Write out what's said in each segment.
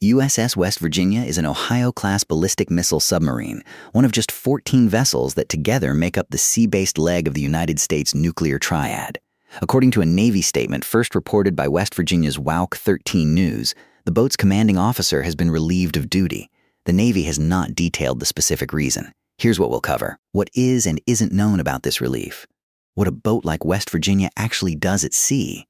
USS West Virginia is an Ohio-class ballistic missile submarine, one of just 14 vessels that together make up the sea-based leg of the United States nuclear triad. According to a Navy statement first reported by West Virginia's WOWC 13 News, the boat's commanding officer has been relieved of duty. The Navy has not detailed the specific reason. Here's what we'll cover: what is and isn't known about this relief, what a boat like West Virginia actually does at sea,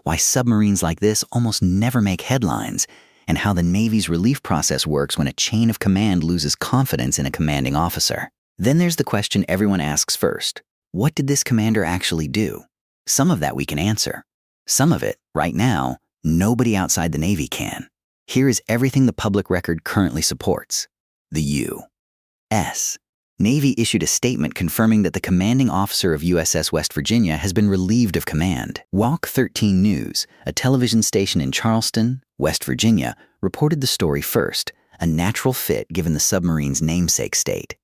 why submarines like this almost never make headlines, and how the Navy's relief process works when a chain of command loses confidence in a commanding officer. Then there's the question everyone asks first: what did this commander actually do? Some of that we can answer. Some of it, right now, nobody outside the Navy can. Here is everything the public record currently supports. The U.S. Navy issued a statement confirming that the commanding officer of USS West Virginia has been relieved of command. WOWC 13 News, a television station in Charleston, West Virginia, reported the story first, a natural fit given the submarine's namesake state.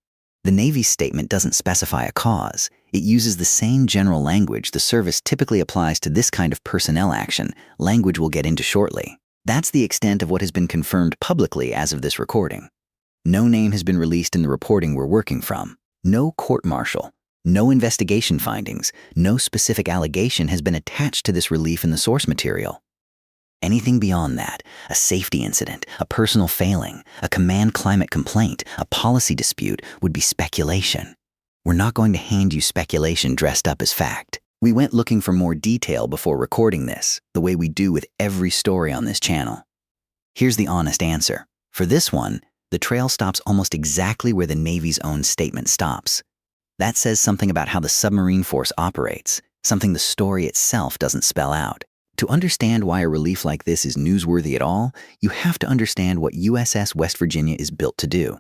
The Navy's statement doesn't specify a cause. It uses the same general language the service typically applies to this kind of personnel action, language we'll get into shortly. That's the extent of what has been confirmed publicly as of this recording. No name has been released in the reporting we're working from. No court-martial, no investigation findings, no specific allegation has been attached to this relief in the source material. Anything beyond that, a safety incident, a personal failing, a command climate complaint, a policy dispute, would be speculation. We're not going to hand you speculation dressed up as fact. We went looking for more detail before recording this, the way we do with every story on this channel. Here's the honest answer. For this one, the trail stops almost exactly where the Navy's own statement stops. That says something about how the submarine force operates, something the story itself doesn't spell out. To understand why a relief like this is newsworthy at all, you have to understand what USS West Virginia is built to do.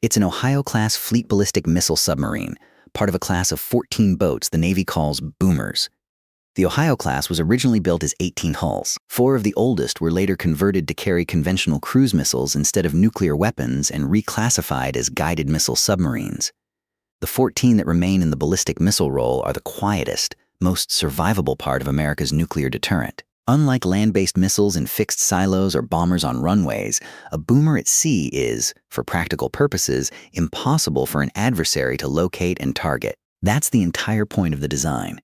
It's an Ohio-class fleet ballistic missile submarine, part of a class of 14 boats the Navy calls boomers. The Ohio class was originally built as 18 hulls. 4 of the oldest were later converted to carry conventional cruise missiles instead of nuclear weapons and reclassified as guided missile submarines. The 14 that remain in the ballistic missile role are the quietest, most survivable part of America's nuclear deterrent. Unlike land-based missiles in fixed silos or bombers on runways, a boomer at sea is, for practical purposes, impossible for an adversary to locate and target. That's the entire point of the design.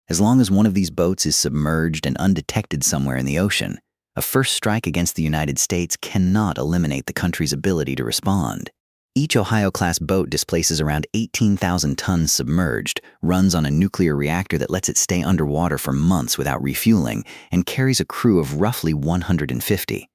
As long as one of these boats is submerged and undetected somewhere in the ocean, a first strike against the United States cannot eliminate the country's ability to respond. Each Ohio-class boat displaces around 18,000 tons submerged, runs on a nuclear reactor that lets it stay underwater for months without refueling, and carries a crew of roughly 150.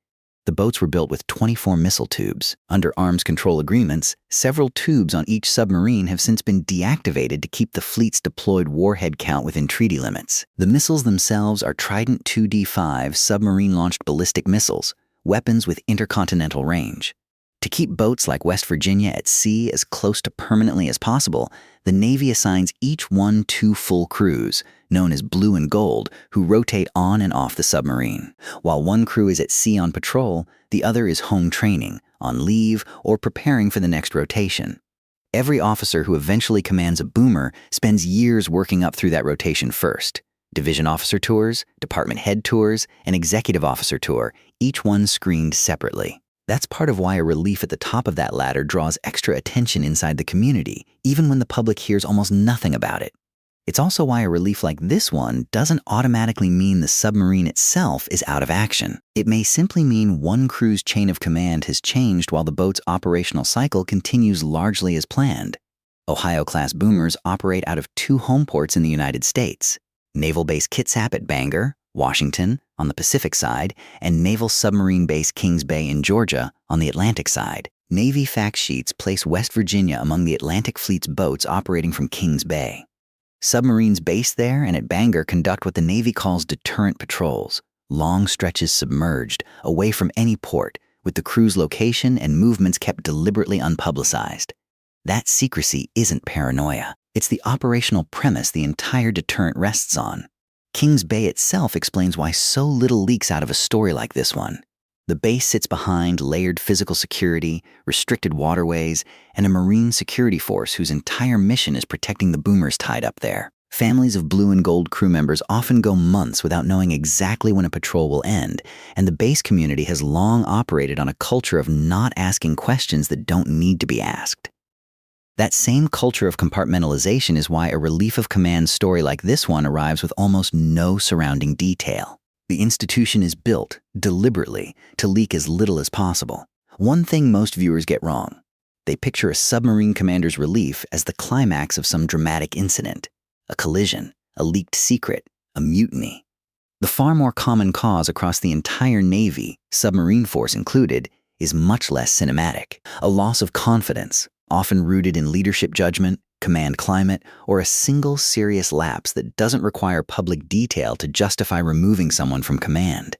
The boats were built with 24 missile tubes. Under arms control agreements, several tubes on each submarine have since been deactivated to keep the fleet's deployed warhead count within treaty limits. The missiles themselves are Trident 2D5 submarine-launched ballistic missiles, weapons with intercontinental range. To keep boats like West Virginia at sea as close to permanently as possible, the Navy assigns each one 2 full crews, known as blue and gold, who rotate on and off the submarine. While one crew is at sea on patrol, the other is home training, on leave, or preparing for the next rotation. Every officer who eventually commands a boomer spends years working up through that rotation first. Division officer tours, department head tours, and executive officer tour, each one screened separately. That's part of why a relief at the top of that ladder draws extra attention inside the community, even when the public hears almost nothing about it. It's also why a relief like this one doesn't automatically mean the submarine itself is out of action. It may simply mean one crew's chain of command has changed while the boat's operational cycle continues largely as planned. Ohio-class boomers operate out of 2 home ports in the United States: Naval Base Kitsap at Bangor, Washington, on the Pacific side, and Naval Submarine Base Kings Bay in Georgia on the Atlantic side. Navy fact sheets place West Virginia among the Atlantic Fleet's boats operating from Kings Bay. Submarines based there and at Bangor conduct what the Navy calls deterrent patrols, long stretches submerged, away from any port, with the crew's location and movements kept deliberately unpublicized. That secrecy isn't paranoia. It's the operational premise the entire deterrent rests on. Kings Bay itself explains why so little leaks out of a story like this one. The base sits behind layered physical security, restricted waterways, and a marine security force whose entire mission is protecting the boomers tied up there. Families of blue and gold crew members often go months without knowing exactly when a patrol will end, and the base community has long operated on a culture of not asking questions that don't need to be asked. That same culture of compartmentalization is why a relief of command story like this one arrives with almost no surrounding detail. The institution is built, deliberately, to leak as little as possible. One thing most viewers get wrong: they picture a submarine commander's relief as the climax of some dramatic incident. A collision, a leaked secret, a mutiny. The far more common cause across the entire Navy, submarine force included, is much less cinematic. A loss of confidence, often rooted in leadership judgment, command climate, or a single serious lapse that doesn't require public detail to justify removing someone from command.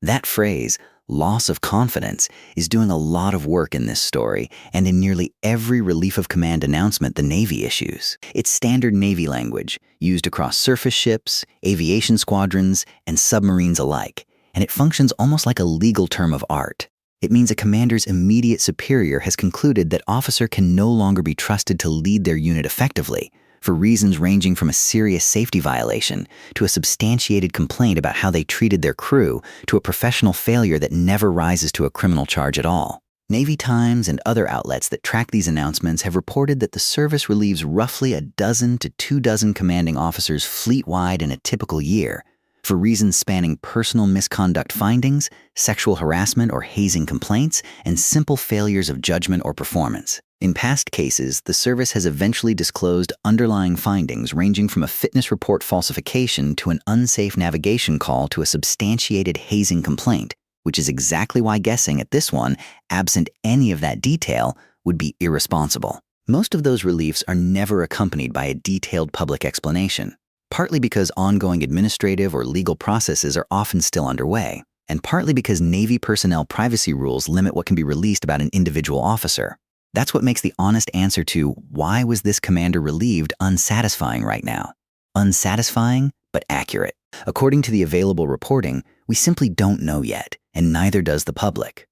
That phrase, loss of confidence, is doing a lot of work in this story and in nearly every relief of command announcement the Navy issues. It's standard Navy language, used across surface ships, aviation squadrons, and submarines alike, and it functions almost like a legal term of art. It means a commander's immediate superior has concluded that officer can no longer be trusted to lead their unit effectively, for reasons ranging from a serious safety violation to a substantiated complaint about how they treated their crew to a professional failure that never rises to a criminal charge at all. Navy Times and other outlets that track these announcements have reported that the service relieves roughly a dozen to 24 commanding officers fleet-wide in a typical year, for reasons spanning personal misconduct findings, sexual harassment or hazing complaints, and simple failures of judgment or performance. In past cases, the service has eventually disclosed underlying findings ranging from a fitness report falsification to an unsafe navigation call to a substantiated hazing complaint, which is exactly why guessing at this one, absent any of that detail, would be irresponsible. Most of those reliefs are never accompanied by a detailed public explanation, partly because ongoing administrative or legal processes are often still underway, and partly because Navy personnel privacy rules limit what can be released about an individual officer. That's what makes the honest answer to why was this commander relieved unsatisfying right now. Unsatisfying, but accurate. According to the available reporting, we simply don't know yet, and neither does the public.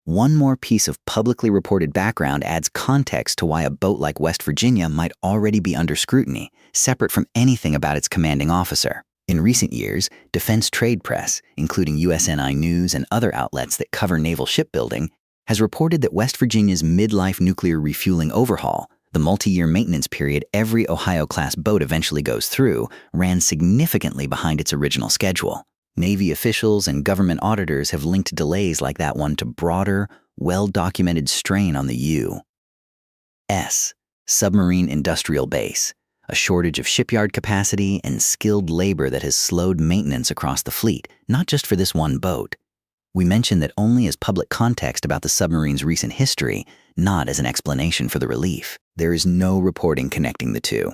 One more piece of publicly reported background adds context to why a boat like West Virginia might already be under scrutiny, separate from anything about its commanding officer. In recent years, defense trade press, including USNI News and other outlets that cover naval shipbuilding, has reported that West Virginia's midlife nuclear refueling overhaul, the multi-year maintenance period every Ohio-class boat eventually goes through, ran significantly behind its original schedule. Navy officials and government auditors have linked delays like that one to broader, well-documented strain on the U.S. submarine industrial base, a shortage of shipyard capacity and skilled labor that has slowed maintenance across the fleet, not just for this one boat. We mention that only as public context about the submarine's recent history, not as an explanation for the relief. There is no reporting connecting the two.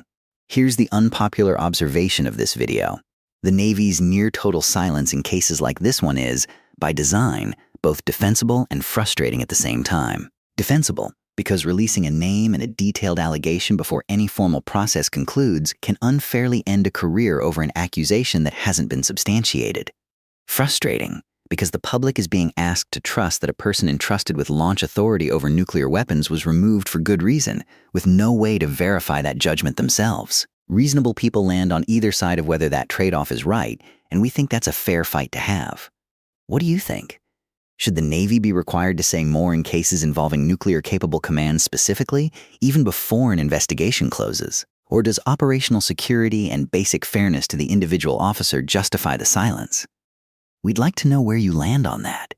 Here's the unpopular observation of this video. The Navy's near-total silence in cases like this one is, by design, both defensible and frustrating at the same time. Defensible, because releasing a name and a detailed allegation before any formal process concludes can unfairly end a career over an accusation that hasn't been substantiated. Frustrating, because the public is being asked to trust that a person entrusted with launch authority over nuclear weapons was removed for good reason, with no way to verify that judgment themselves. Reasonable people land on either side of whether that trade-off is right, and we think that's a fair fight to have. What do you think? Should the Navy be required to say more in cases involving nuclear-capable commands specifically, even before an investigation closes? Or does operational security and basic fairness to the individual officer justify the silence? We'd like to know where you land on that.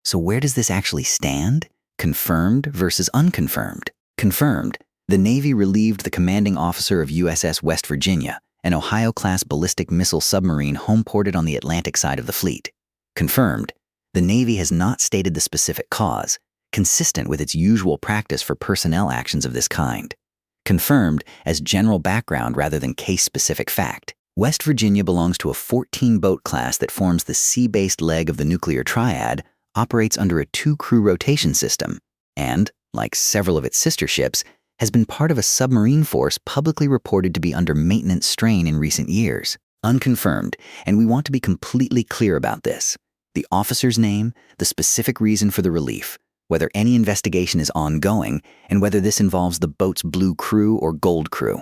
So where does this actually stand? Confirmed versus unconfirmed. Confirmed. The Navy relieved the commanding officer of USS West Virginia, an Ohio-class ballistic missile submarine home-ported on the Atlantic side of the fleet. Confirmed. The Navy has not stated the specific cause, consistent with its usual practice for personnel actions of this kind. Confirmed as general background rather than case-specific fact. West Virginia belongs to a 14-boat class that forms the sea-based leg of the nuclear triad, operates under a 2-crew rotation system, and, like several of its sister ships, has been part of a submarine force publicly reported to be under maintenance strain in recent years. Unconfirmed, and we want to be completely clear about this. The officer's name, the specific reason for the relief, whether any investigation is ongoing, and whether this involves the boat's blue crew or gold crew.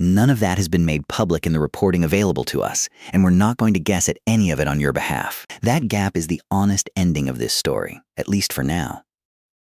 None of that has been made public in the reporting available to us, and we're not going to guess at any of it on your behalf. That gap is the honest ending of this story, at least for now.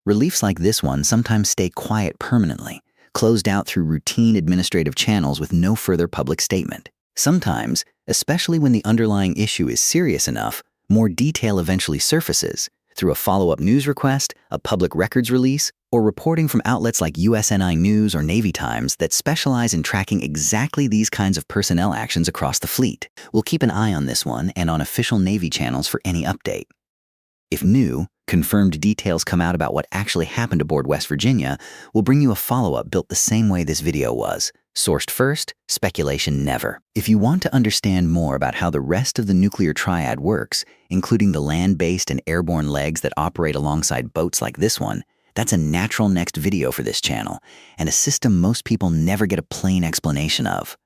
Reliefs like this one sometimes stay quiet permanently, closed out through routine administrative channels with no further public statement. Sometimes, especially when the underlying issue is serious enough, more detail eventually surfaces through a follow-up news request, a public records release, or reporting from outlets like USNI News or Navy Times that specialize in tracking exactly these kinds of personnel actions across the fleet. We'll keep an eye on this one and on official Navy channels for any update. If new, confirmed details come out about what actually happened aboard West Virginia, we'll bring you a follow-up built the same way this video was. Sourced first, speculation never. If you want to understand more about how the rest of the nuclear triad works, including the land-based and airborne legs that operate alongside boats like this one, that's a natural next video for this channel, and a system most people never get a plain explanation of.